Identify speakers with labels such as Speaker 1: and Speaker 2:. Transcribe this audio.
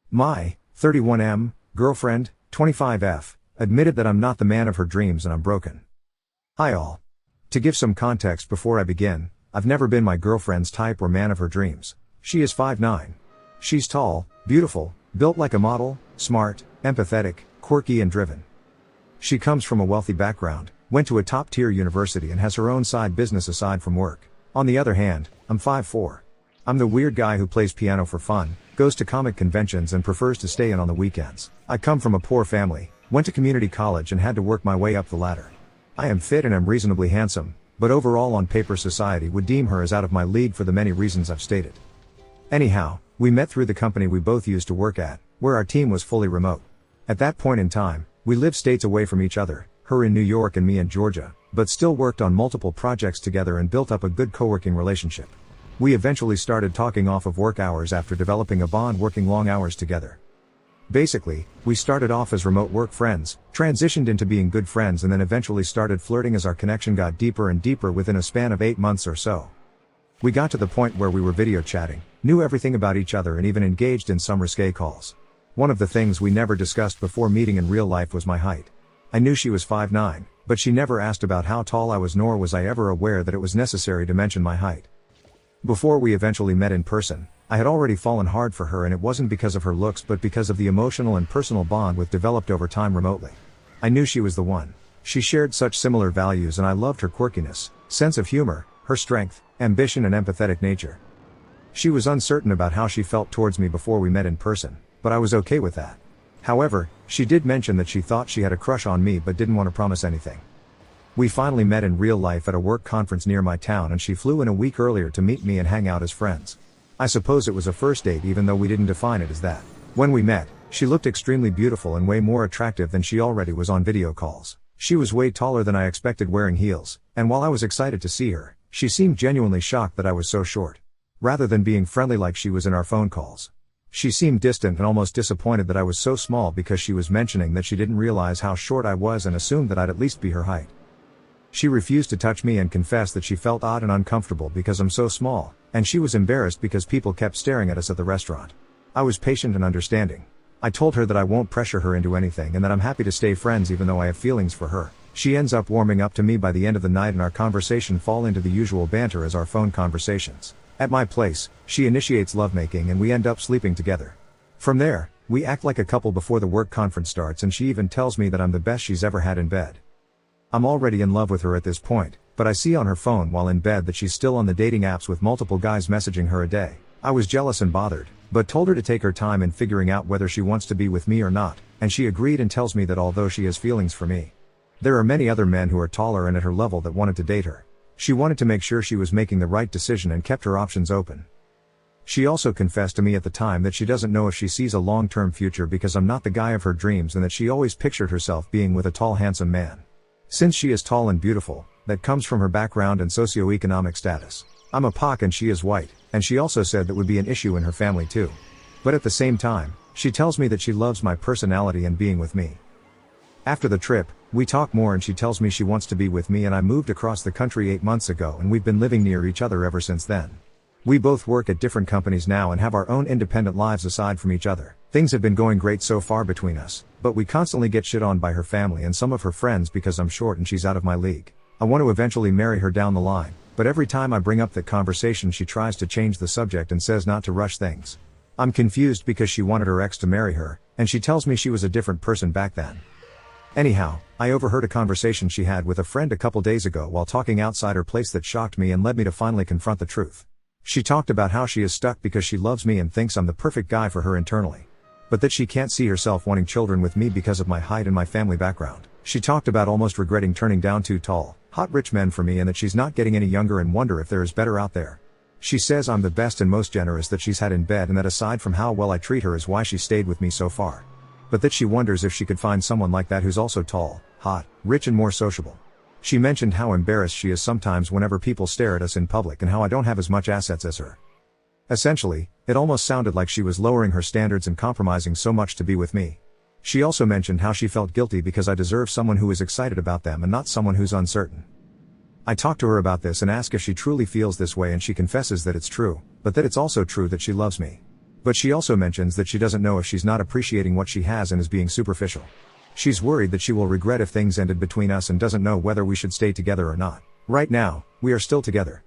Speaker 1: My 31M girlfriend, 25F, admitted that I'm not the man of her dreams and I'm broken. Hi all. To give some context before I begin, I've never been my girlfriend's type or man of her dreams. She is 5'9". She's tall, beautiful, built like a model, smart, empathetic, quirky and driven. She comes from a wealthy background, went to a top-tier university and has her own side business aside from work. On the other hand, I'm 5'4". I'm the weird guy who plays piano for fun, goes to comic conventions and prefers to stay in on the weekends. I come from a poor family, went to community college and had to work my way up the ladder. I am fit and am reasonably handsome, but overall on paper society would deem her as out of my league for the many reasons I've stated. Anyhow, we met through the company we both used to work at, where our team was fully remote. At that point in time, we lived states away from each other, her in New York and me in Georgia, but still worked on multiple projects together and built up a good co-working relationship. We eventually started talking off of work hours after developing a bond working long hours together. Basically, we started off as remote work friends, transitioned into being good friends and then eventually started flirting as our connection got deeper and deeper within a span of 8 months or so. We got to the point where we were video chatting, knew everything about each other and even engaged in some risque calls. One of the things we never discussed before meeting in real life was my height. I knew she was 5'9", but she never asked about how tall I was, nor was I ever aware that it was necessary to mention my height. Before we eventually met in person, I had already fallen hard for her, and it wasn't because of her looks but because of the emotional and personal bond we've developed over time remotely. I knew she was the one. She shared such similar values and I loved her quirkiness, sense of humor, her strength, ambition and empathetic nature. She was uncertain about how she felt towards me before we met in person, but I was okay with that. However, she did mention that she thought she had a crush on me but didn't want to promise anything. We finally met in real life at a work conference near my town and she flew in a week earlier to meet me and hang out as friends. I suppose it was a first date even though we didn't define it as that. When we met, she looked extremely beautiful and way more attractive than she already was on video calls. She was way taller than I expected wearing heels, and while I was excited to see her, she seemed genuinely shocked that I was so short. Rather than being friendly like she was in our phone calls. She seemed distant and almost disappointed that I was so small because she was mentioning that she didn't realize how short I was and assumed that I'd at least be her height. She refused to touch me and confessed that she felt odd and uncomfortable because I'm so small, and she was embarrassed because people kept staring at us at the restaurant. I was patient and understanding. I told her that I won't pressure her into anything and that I'm happy to stay friends even though I have feelings for her. She ends up warming up to me by the end of the night and our conversation fall into the usual banter as our phone conversations. At my place, she initiates lovemaking and we end up sleeping together. From there, we act like a couple before the work conference starts and she even tells me that I'm the best she's ever had in bed. I'm already in love with her at this point, but I see on her phone while in bed that she's still on the dating apps with multiple guys messaging her a day. I was jealous and bothered, but told her to take her time in figuring out whether she wants to be with me or not, and she agreed and tells me that although she has feelings for me, there are many other men who are taller and at her level that wanted to date her. She wanted to make sure she was making the right decision and kept her options open. She also confessed to me at the time that she doesn't know if she sees a long-term future because I'm not the guy of her dreams and that she always pictured herself being with a tall handsome man. Since she is tall and beautiful, that comes from her background and socioeconomic status. I'm a POC and she is white, and she also said that would be an issue in her family too. But at the same time, she tells me that she loves my personality and being with me. After the trip, we talk more and she tells me she wants to be with me and I moved across the country 8 months ago and we've been living near each other ever since then. We both work at different companies now and have our own independent lives aside from each other. Things have been going great so far between us, but we constantly get shit on by her family and some of her friends because I'm short and she's out of my league. I want to eventually marry her down the line, but every time I bring up that conversation she tries to change the subject and says not to rush things. I'm confused because she wanted her ex to marry her, and she tells me she was a different person back then. Anyhow, I overheard a conversation she had with a friend a couple days ago while talking outside her place that shocked me and led me to finally confront the truth. She talked about how she is stuck because she loves me and thinks I'm the perfect guy for her internally. But that she can't see herself wanting children with me because of my height and my family background. She talked about almost regretting turning down 2 tall, hot rich men for me and that she's not getting any younger and wonder if there is better out there. She says I'm the best and most generous that she's had in bed and that aside from how well I treat her is why she stayed with me so far. But that she wonders if she could find someone like that who's also tall, hot, rich and more sociable. She mentioned how embarrassed she is sometimes whenever people stare at us in public and how I don't have as much assets as her. Essentially, it almost sounded like she was lowering her standards and compromising so much to be with me. She also mentioned how she felt guilty because I deserve someone who is excited about them and not someone who's uncertain. I talked to her about this and ask if she truly feels this way and she confesses that it's true, but that it's also true that she loves me. But she also mentions that she doesn't know if she's not appreciating what she has and is being superficial. She's worried that she will regret if things ended between us and doesn't know whether we should stay together or not. Right now, we are still together.